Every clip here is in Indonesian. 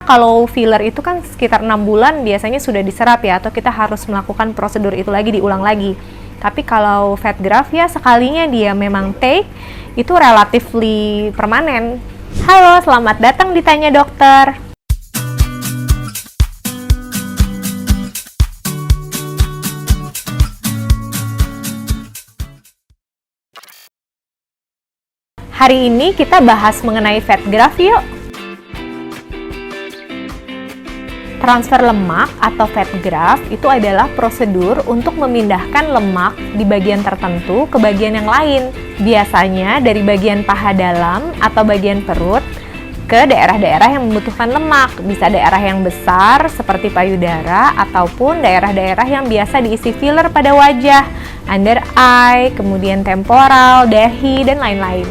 Kalau filler itu kan sekitar 6 bulan biasanya sudah diserap ya, atau kita harus melakukan prosedur itu lagi, diulang lagi. Tapi kalau fat graft ya sekalinya dia memang take, itu relatively permanen. Halo, selamat datang di Tanya Dokter. Hari ini kita bahas mengenai fat graft yuk. Transfer lemak atau fat graft itu adalah prosedur untuk memindahkan lemak di bagian tertentu ke bagian yang lain. Biasanya dari bagian paha dalam atau bagian perut ke daerah-daerah yang membutuhkan lemak. Bisa daerah yang besar seperti payudara ataupun daerah-daerah yang biasa diisi filler pada wajah, under eye, kemudian temporal, dahi, dan lain-lain.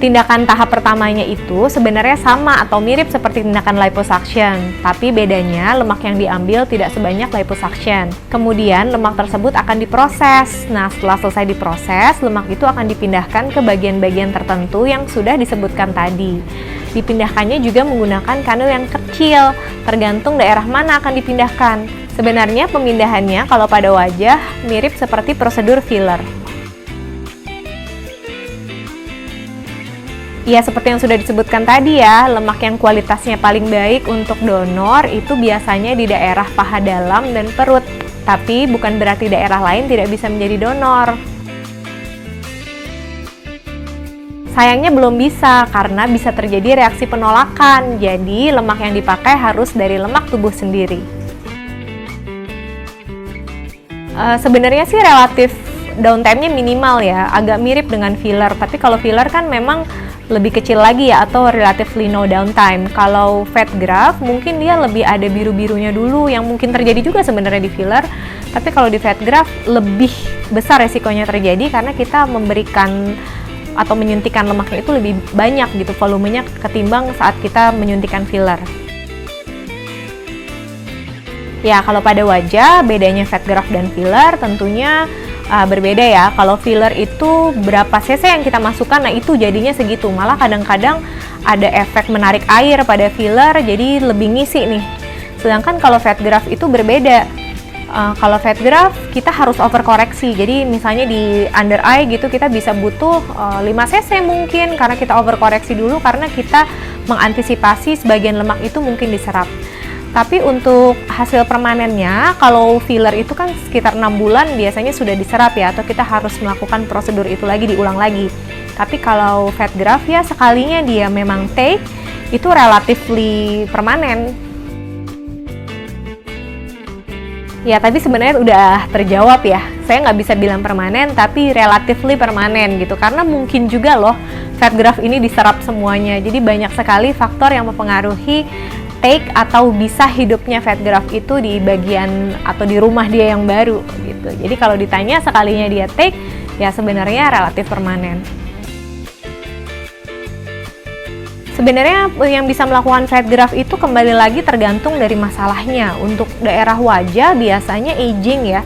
Tindakan tahap pertamanya itu sebenarnya sama atau mirip seperti tindakan liposuction, tapi bedanya lemak yang diambil tidak sebanyak liposuction. Kemudian lemak tersebut akan diproses. Nah, setelah selesai diproses, lemak itu akan dipindahkan ke bagian-bagian tertentu yang sudah disebutkan tadi. Dipindahkannya juga menggunakan kanul yang kecil, tergantung daerah mana akan dipindahkan. Sebenarnya pemindahannya kalau pada wajah mirip seperti prosedur filler. Ya, seperti yang sudah disebutkan tadi ya, lemak yang kualitasnya paling baik untuk donor itu biasanya di daerah paha dalam dan perut. Tapi bukan berarti daerah lain tidak bisa menjadi donor. Sayangnya belum bisa, karena bisa terjadi reaksi penolakan. Jadi, lemak yang dipakai harus dari lemak tubuh sendiri. Sebenarnya sih relatif downtime-nya minimal ya, agak mirip dengan filler. Tapi kalau filler kan memang lebih kecil lagi ya, atau relatively no downtime. Kalau fat graft mungkin dia lebih ada biru-birunya dulu yang mungkin terjadi juga sebenarnya di filler. Tapi kalau di fat graft lebih besar resikonya terjadi karena kita memberikan atau menyuntikkan lemaknya itu lebih banyak gitu volumenya ketimbang saat kita menyuntikkan filler. Ya, kalau pada wajah bedanya fat graft dan filler tentunya berbeda ya. Kalau filler itu berapa cc yang kita masukkan, nah itu jadinya segitu. Malah kadang-kadang ada efek menarik air pada filler, jadi lebih ngisi nih. Sedangkan kalau fat graft itu berbeda. Kalau fat graft kita harus overkoreksi. Jadi misalnya di under eye gitu kita bisa butuh 5 cc mungkin, karena kita overkoreksi dulu karena kita mengantisipasi sebagian lemak itu mungkin diserap. Tapi untuk hasil permanennya, kalau filler itu kan sekitar 6 bulan biasanya sudah diserap ya, atau kita harus melakukan prosedur itu lagi, diulang lagi. Tapi kalau fat graft ya sekalinya dia memang take, itu relatively permanen. Ya, tapi sebenarnya udah terjawab ya. Saya nggak bisa bilang permanen, tapi relatively permanen gitu. Karena mungkin juga loh fat graft ini diserap semuanya. Jadi banyak sekali faktor yang mempengaruhi take atau bisa hidupnya fat graft itu di bagian atau di rumah dia yang baru gitu. Jadi kalau ditanya sekalinya dia take, ya sebenarnya relatif permanen. Sebenarnya yang bisa melakukan fat graft itu kembali lagi tergantung dari masalahnya. Untuk daerah wajah biasanya aging ya.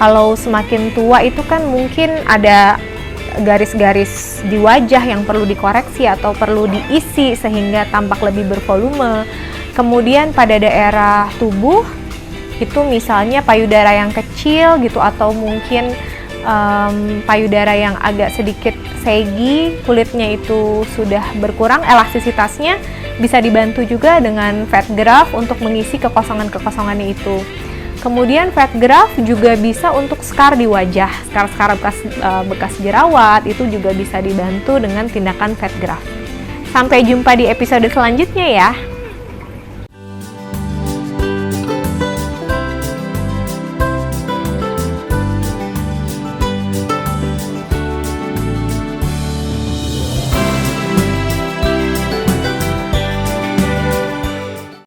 Kalau semakin tua itu kan mungkin ada garis-garis di wajah yang perlu dikoreksi atau perlu diisi sehingga tampak lebih bervolume. Kemudian pada daerah tubuh itu misalnya payudara yang kecil gitu, atau mungkin payudara yang agak sedikit saggy, kulitnya itu sudah berkurang elastisitasnya, bisa dibantu juga dengan fat graft untuk mengisi kekosongan-kekosongannya itu. Kemudian fat graft juga bisa untuk scar di wajah, scar-scar bekas jerawat itu juga bisa dibantu dengan tindakan fat graft. Sampai jumpa di episode selanjutnya ya.